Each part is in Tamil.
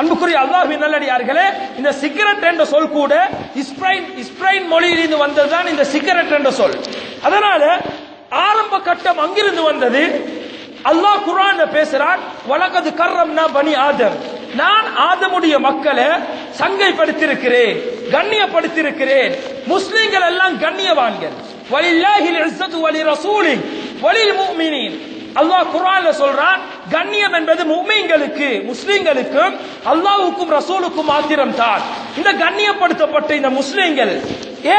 அன்புக்குரிய அல்லாஹ்வின் நல்லடியார்களே, இந்த சிகரெட் என்ற சொல் கூட இஸ்பிரைன் மொழியிலிருந்து வந்ததுதான் இந்த சிகரெட் என்ற சொல். அதனால ஆரம்ப கட்டம் அங்கிருந்து வந்தது. அல்லாஹ் குர்ஆன்ல பேசுறான், வலகது கர்ரம்னா பனி ஆதம், நான் ஆதமுடைய மக்களை சங்கைப்படுத்தியிருக்கிறேன், கண்ணியப்படுத்தியிருக்கிறேன். முஸ்லிம்கள் எல்லாம் கண்ணியவான்கள். வலில்லாஹில் இஸ்ஸத்து வலி ரசூலிஹி வலில் முஃமினீன். அல்லாஹ் குர்ஆன்ல சொல்றான், கண்ணியம் என்பது முஃமின்களுக்கு, முஸ்லிம்களுக்கும் அல்லாஹ்வுக்கும் ரசூலுக்கும் மாத்திரம் தான். இந்த கண்ணியப்படுத்தப்பட்ட இந்த முஸ்லிம்கள்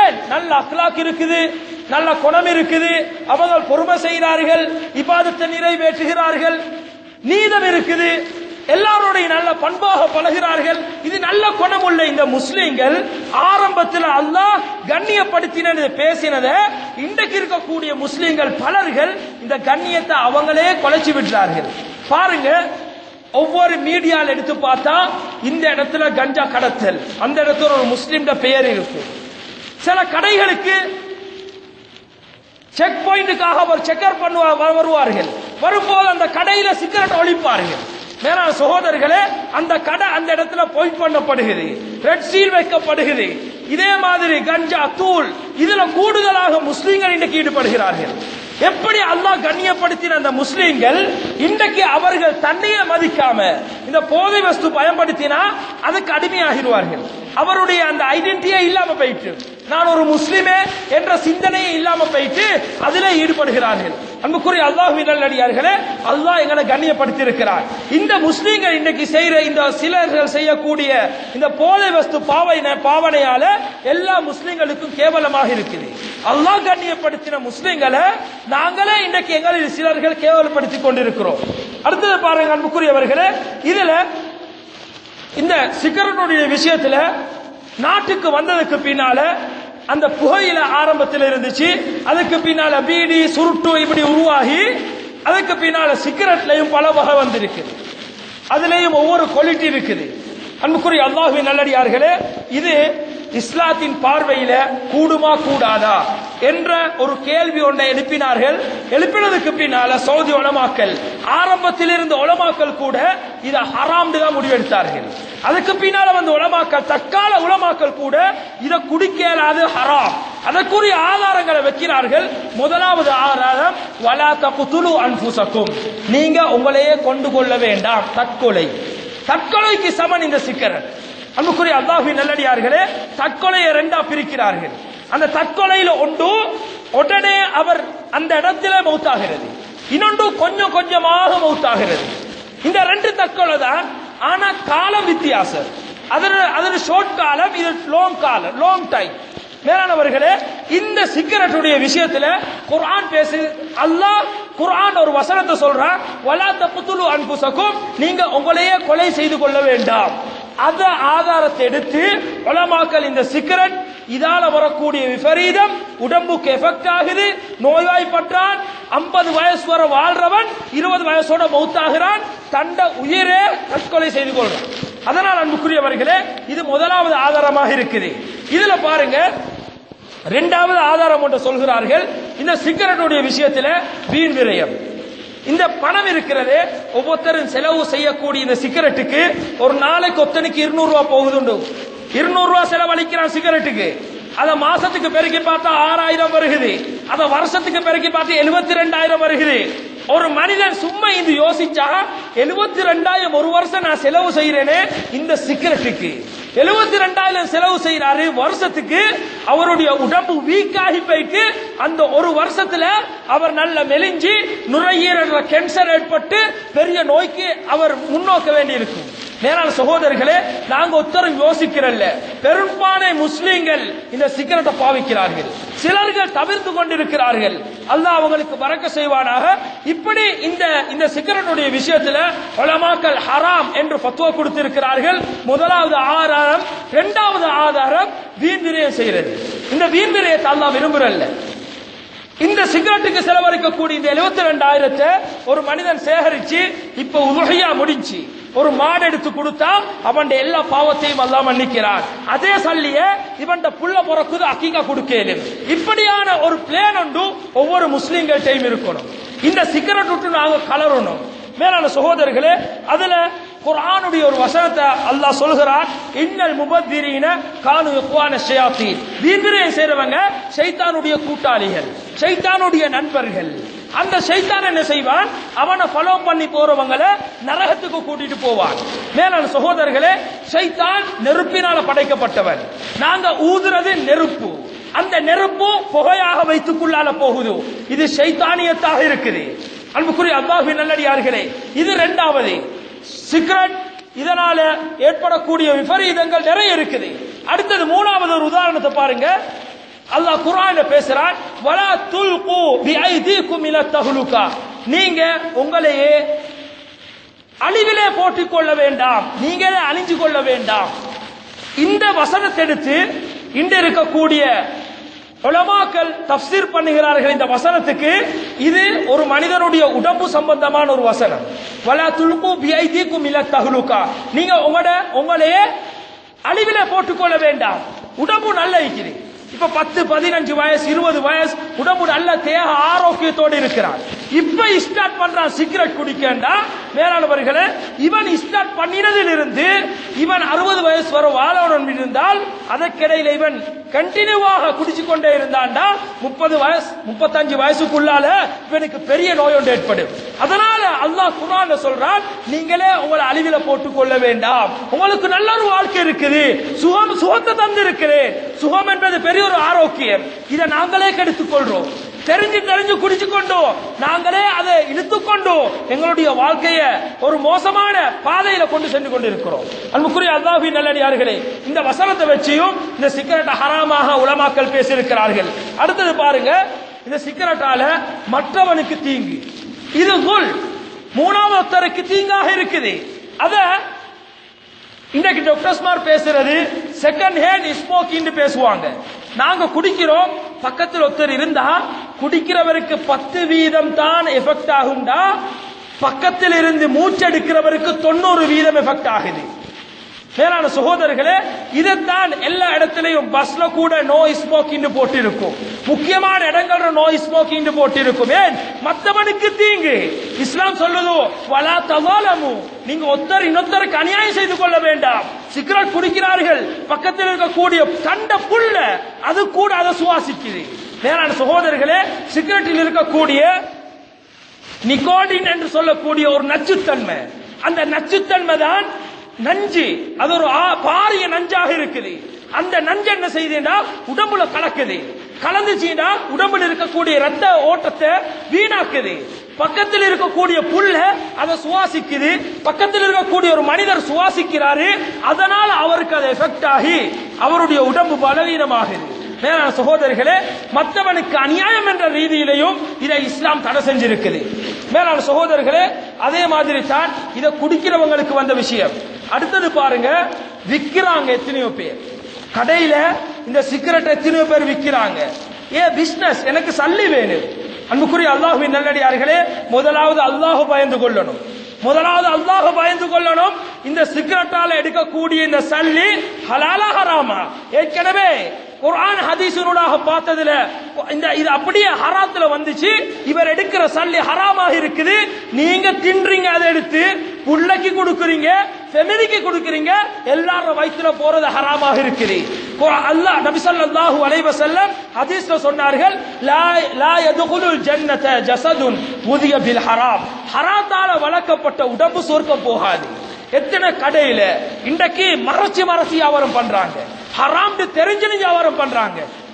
ஏன் நல்ல அக்லாக் இருக்குது, நல்ல குணம் இருக்குது, அவர்கள் பொறுமை செய்கிறார்கள், இபாதத்தை நிறைவேற்றுகிறார்கள், நீதம் இருக்குது, எல்லாரோடைய நல்ல பண்பாக பழகிறார்கள். இது நல்ல குணம் உள்ள இந்த முஸ்லிம்கள் ஆரம்பத்தில் அல்லாஹ் கண்ணியப்படுத்தினது பேசினதை இன்றைக்கு இருக்கக்கூடிய முஸ்லிம்கள் பலர்கள் இந்த கண்ணியத்தை அவங்களே குலைச்சு விட்டார்கள். பாருங்க, ஒவ்வொரு மீடியால எடுத்து பார்த்தா இந்த இடத்துல கஞ்சா கடத்தல், அந்த இடத்துல ஒரு முஸ்லிம் பெயர் இருக்கும். சில கடைகளுக்கு செக் பாயிண்ட்டுக்காக ஒரு செக்கர் வருவார்கள். வரும்போது அந்த கடையில சிகரெட் ஒழிப்பார்கள். மேலான சகோதரர்களே, அந்த கடை அந்த இடத்துல பாயிண்ட் பண்ணப்படுகிறது, ரெட் சீல் வைக்கப்படுகிறது. இதே மாதிரி கஞ்சா தூள் இதுல கூடுதலாக முஸ்லிம்கள் இன்றைக்கு ஈடுபடுகிறார்கள். எப்படி அல்லாஹ் கண்ணியப்படுத்தின அந்த முஸ்லிம்கள் இன்றைக்கு அவர்கள் தன்னையே மதிக்காம இந்த போதை வஸ்து பயன்படுத்தினா அதுக்கு அடிமையாகிடுவார்கள். அவருடைய அந்த ஐடென்டிட்டியே இல்லாம போயிட்டு, நான் ஒரு முஸ்லிமே என்ற சிந்தனையே இல்லாம போயிட்டு அதிலே ஈடுபடுகிறார்கள். அன்புக்குரிய அல்லாஹ்வின் நல்லடியார்களே, அல்லாஹ் எங்களை கண்ணியப்படுத்தி இருக்கிறார். இந்த முஸ்லிம்கள் இன்றைக்கு செய்யற இந்த சிலர்கள் செய்யக்கூடிய இந்த போதை வஸ்து பாவனையால எல்லா முஸ்லிம்களுக்கும் கேவலமாக இருக்குது. அல்லாஹ் கண்ணியப்படுத்தின முஸ்லிம்களை நாங்களே இன்றைக்கு எங்களில் சிலர்கள் கேவலப்படுத்தி கொண்டிருக்கிறோம். அடுத்தது பாருங்க அன்புக்குரியவர்களே, இதுல இந்த சிகரெட்டுடைய விஷயத்துல நாட்டுக்கு வந்ததுக்கு பின்னால அந்த புகையில ஆரம்பத்தில் இருந்துச்சு, அதுக்கு பின்னால பீடி சுருட்டு இப்படி உருவாகி அதுக்கு பின்னால சிகரெட்லயும் பல வகை வந்திருக்கு, அதுலயும் ஒவ்வொரு குவாலிட்டி இருக்குது. அன்புக்குரிய அல்லாஹ்வின் நல்லடியார்களே, இது இஸ்லாத்தின் பார்வையில கூடுமா கூடாதா என்ற ஒரு கேள்வி ஒன்றை எழுப்பினார்கள். எழுப்பினதுக்கு பின்னால சவுதி உலமாக்கள், ஆரம்பத்தில் இருந்த உலமாக்கள் கூட இதை ஹராம் தான் முடிவெடுத்தார்கள். அதுக்கு பின்னால வந்து உலமாக்கள், தற்கால உலமாக்கள் கூட இதை குடிக்கலாது ஹராம், அதற்குரிய ஆதாரங்களை வைக்கிறார்கள். முதலாவது ஆதாரம், வலா தக்துலு அன்ஃபுஸக்கும், நீங்க உங்களையே கொண்டு கொள்ள வேண்டாம், தற்கொலை. தற்கொலைக்கு சமன் இந்த சிகரெட். அன்புக்குரிய அல்லாஹ்வின் நல்லடியார்களே, தற்கொலையை ரெண்டா பிரிக்கிறார்கள். அந்த தற்கொலையில ஒன்று உடனே அவர் அந்த இடத்திலே மௌத்தாகிறது, இன்னொன்று கொஞ்சம் கொஞ்சமாக மௌத்தாகிறது. இந்த ரெண்டு தற்கொலை தான், ஆனா காலம் வித்தியாசம். அது ஷார்ட் காலம், இது லாங் டைம். மேலானவர்களே, இந்த சிகரெட்டுடைய விஷயத்துல குர்ஆன் பேசு, அல்லாஹ் குர்ஆன் ஒரு வசனத்தை சொல்றான், வலா தக்துலு அன்ஃபுஸக்கும், நீங்க உங்களையே கொலை செய்து கொள்ள வேண்டாம். அத ஆதாரத்தை எடுத்து உலமாக்கள் இந்த சிகரெட் இதால வரக்கூடிய விபரீதம், உடம்புக்கு எஃபெக்ட் ஆகுது, நோய்வாய்ப்பட்டான், 50 வயசு வரை வாழ்றவன் 20 வயசோட மௌத்தாகிறான், தண்ட உயிரே தற்கொலை செய்து கொள்றான். அதனால் அன்புக்குரியவர்களே, இது முதலாவது ஆதாரமாக இருக்குது. இதுல பாருங்க, இரண்டாவது ஆதாரம் ஒன்று சொல்கிறார்கள், இந்த சிகரெட்டுடைய விஷயத்துல வீண் விரயம். இந்த பணம் இருக்கிறது, ஒவ்வொருத்தரும் செலவு செய்யக்கூடிய இந்த சிகரெட்டுக்கு ஒரு நாளைக்கு ஒத்தனுக்கு 200 ரூபாய் போகுதுண்டு. 200 ரூபாய் செலவழிக்கிறான் சிகரெட்டுக்கு. அத மாசத்துக்கு பெருக்கி பார்த்தா 6000 வருகிறது, அத வருஷத்துக்கு பெருக்கி பார்த்தா 72000 வருகிறது. ஒரு மனிதன் சும்மா இது யோசிச்சா 72000 ஒரு வருஷம் நான் செலவு செய்யறேனே இந்த சிகரெட்டுக்கு, 72000 செலவு செய்யறாரு வருஷத்துக்கு. அவருடைய உடம்பு வீக் ஆகி போயிட்டு அந்த ஒரு வருஷத்துல அவர் நல்ல மெலிஞ்சி நுரையீரல் கேன்சர் ஏற்பட்டு பெரிய நோய்க்கு அவர் முன்னோக்க வேண்டி இருக்கும். மேலான சகோதரர்களே, நாங்க ஒருத்தரும் யோசிக்கிறல்ல, பெரும்பான்மை முஸ்லிம்கள் இந்த சிகரெட்டை பாவிக்கிறார்கள், சிலர்கள் தவிர்த்து கொண்டிருக்கிறார்கள். அல்லாஹ் அவங்களுக்கு பரக்கத் செய்வானாக. இப்படி இந்த சிகரெட்டுடைய விஷயத்துல உலமாக்கள் ஹராம் என்று ஃபத்வா கொடுத்திருக்கிறார்கள். முதலாவது ஆதாரம். இரண்டாவது ஆதாரம், வீண் விரயம் செய்யறது. இந்த வீண் விரயத்தை அல்லாஹ் விரும்புறல்ல. இந்த சிகரெட்டுக்கு செலவழிக்கக்கூடிய இந்த 72000 ஒரு மனிதன் சேகரிச்சு இப்ப உதுஹியா முடிஞ்சு ஒரு மாடு எடுத்து கொடுத்தா அவன் எல்லா பாவத்தையும் அல்லாஹ் மன்னிக்கிறான். அதே சல்லிய இவன் புள்ள பிறக்குது அக்கீகா கொடுக்கலும். இப்படியான ஒரு பிளான் ஒன்று ஒவ்வொரு முஸ்லிம்கள்டையும் இருக்கணும். இந்த சிகரெட் விட்டு நாங்க கலரணும். மேலான சகோதரர்களே, அதுல குர்ஆனுடைய ஒரு வசனத்தை அல்லாஹ் சொல்கிறான், இன்னல் முபத்திரீன கானு இக்வான ஷயாத்தீன். வீண்விரயம் செய்றவங்க ஷைத்தானுடைய கூட்டாளிகள், ஷைத்தானுடைய நண்பர்கள். அந்த ஷைத்தான் என்ன செய்வான், அவனை ஃபாலோ பண்ணி போறவங்களை நரகத்துக்கு கூட்டிட்டு போவான். மேலான சகோதரர்களே, ஷைத்தான் நெருப்பினால படைக்கப்பட்டவன். நாங்க ஊதுறது நெருப்பு, அந்த நெருப்பு புகையாக வைத்துக்குள்ளால போகுது. இது ஷைத்தானியத்தாக இருக்குது. அன்புக்குரிய அல்லாஹ்வின் நல்லடியார்களே, இது இரண்டாவது. சிகரெட், இதனால ஏற்படக்கூடிய விபரீதங்கள் நிறைய இருக்குது. அடுத்தது மூணாவது ஒரு உதாரணத்தை பாருங்க. அல்லாஹ் குர்ஆன்ல பேசுறான், வலா துல்கு பிஐதீக்கும் இலா தஹ்லுகா. நீங்க உங்களையே அழிவிலே போட்டுக் கொள்ள வேண்டாம், நீங்களே அழிஞ்சு கொள்ள வேண்டாம். இந்த வசனத்தை எடுத்து இன்று இருக்கக்கூடிய உலமாக்கள் தஃப்சீர் பண்ணுகிறார்கள். இந்த வசனத்துக்கு இது ஒரு மனிதனுடைய உடம்பு சம்பந்தமான ஒரு வசனம். வலா துல்கு பிஐதீக்கும் இலா தஹ்லுகா. நீங்க உங்களையே அழிவிலே போட்டுக்கொள்ள வேண்டாம். உடம்பு நல்ல இருக்குது. இப்ப 10, 15 வயசு, 20 வயசு, உடம்பு நல்ல தேக ஆரோக்கியத்தோடு இருக்கிறான். இப்ப ஸ்டார்ட் பண்றான் சிகரெட் குடிக்கண்டா. மேலானவர்களே, இவன் ஸ்டார்ட் பண்ணினதிலிருந்து இவன் 60 வயசு வரை வாழணும் இருந்தால் அதற்கிடையில இவன் கண்டினியூவாக குடிச்சு கொண்டே இருந்தான்டா 30 வயசு 35 வயசுக்குள்ளால இவனுக்கு பெரிய நோய் ஒன்று ஏற்படும். அதனால அல்லாஹ் குர்ஆன்ல சொல்றான், நீங்களே உங்களை அழிவில போட்டுக் கொள்ள வேண்டாம். உங்களுக்கு நல்ல ஒரு வாழ்க்கை இருக்குது, சுகத்தை தந்து இருக்கிறேன். சுகம் என்பது பெரிய ஒரு ஆரோக்கியம். இதை நாங்களே கெடுத்துக் கொள்றோம். தெரிஞ்சு குடிச்சு கொண்டு நாங்களே அதை இழுத்துக்கொண்டு எங்களுடைய வாழ்க்கையை ஒரு மோசமான பாதையில கொண்டு சென்று கொண்டிருக்கிறோம். அன்புக்குரிய அல்லாஹ்வின் நல்லடியார்களே, இந்த வசனத்தை வச்சியும் இந்த சிகரெட் ஹராமாக உலமாக்கள் பேசியிருக்கிறார்கள். அடுத்தது பாருங்க, இந்த சிகரெட்டால மற்றவனுக்கு தீங்கு, இது குல் மூணாவதற்கு தீங்காக இருக்குது. அத இன்றைக்கு டாக்டர்ஸ்மார் பேசுறது செகண்ட் ஹேண்ட் ஸ்மோக்கிங் பேசுவாங்க. நாங்க குடிக்கிறோம், பக்கத்தில் ஒருத்தர் இருந்தா குடிக்கிறவருக்கு 10% தான் எஃபெக்ட் ஆகும்டா, பக்கத்தில் இருந்து மூச்செடுக்கிறவருக்கு 90% எஃபெக்ட் ஆகுது. மேலான சகோதரர்களே, இதைத்தான் எல்லா இடத்திலையும் பஸ்ல கூட நோ ஸ்மோக்கிங் போட்டு இருக்கும், முக்கியமான இடங்கள்ல நோ ஸ்மோக்கிங் போட்டு இருக்கும். ஏன்? மற்றவனுக்கு தீங்கு. இஸ்லாம் சொல்லுது, வலா தவாலமு, நீங்க ஒருத்தர் இன்னொருத்தருக்கு அநியாயம் செய்து கொள்ள வேண்டாம். சிகரெட் குடிக்கிறார்கள், பக்கத்தில் இருக்கக்கூடிய தண்ட புல்ல அது கூட அதை சுவாசிக்குது. மேலான சகோதரர்களே, சிகரெட்டில் இருக்கக்கூடிய நிக்கோட்டின் என்று சொல்லக்கூடிய ஒரு நச்சுத்தன்மை, அந்த நச்சுத்தன்மை தான் நஞ்சு. அது ஒரு பாரிய நஞ்சாக இருக்குது. அந்த நஞ்சு என்ன செய்யுதுன்னா உடம்புல கலக்குது. கலந்துச்சுன்னா உடம்புல இருக்கக்கூடிய ரத்த ஓட்டத்தை வீணாக்குது. பக்கத்தில் இருக்கக்கூடிய புல்ல அதை சுவாசிக்குது. பக்கத்தில் இருக்கக்கூடிய ஒரு மனிதர் சுவாசிக்கிறாரு, அதனால அவருக்கு அது எஃபெக்ட் ஆகி அவருடைய உடம்பு பலவீனமாகுது. மேலான சகோதரர்களே, மற்றவனுக்கு அநியாயம் என்ற ரீதியிலையும் இதை இஸ்லாம் தடை செஞ்சிருக்குது. மேலான சகோதரர்களே, அதே மாதிரி தான் இதை குடிக்கிறவங்களுக்கு வந்த விஷயம். அடுத்தது பாருங்க, விக்கிறாங்க எத்தனையோ பேர் கடையில இந்த சிகரெட், எத்தனையோ பேர் விக்கிறாங்க. பிசினஸ், எனக்கு சல்லி வேணும். அன்புக்குரிய அல்லாஹ்வின் நல்லடியார்களே, முதலாவது அல்லாஹ் பயந்து கொள்ளணும். இந்த சிகரெட்டால எடுக்கக்கூடிய இந்த சல்லி ஹலாலா ஹராமா? ஏற்கனவே குர்ஆன் ஹதீஸினூடாக பார்த்ததுல இந்த இது அப்படியே ஹராத்துல வந்துச்சு. இவர் எடுக்கிற சல்லி ஹராமாக இருக்குது. நீங்க தின்றீங்க, அதை எடுத்து புள்ளைக்கு கொடுக்குறீங்க, ஃபெமிலிக்கு கொடுக்குறீங்க, எல்லாரும் வயிற்றுல போறது ஹராமாக இருக்குது. அல்லாஹ் நபி ஸல்லல்லாஹு அலைஹி வஸல்லம் ஹதீஸ்ல சொன்னார்கள், லா யதுகுலுல் ஜன்னத ஜஸதுன் உதிய பில் ஹராம். ஹராத்தால வளர்க்கப்பட்ட உடம்பு சொர்க்கம் போகாது. எத்தனை கடையில இன்றைக்கு மறைச்சு வியாபாரம் பண்றாங்க, ஹராம் தெரிஞ்சு வியாபாரம் பண்றாங்க.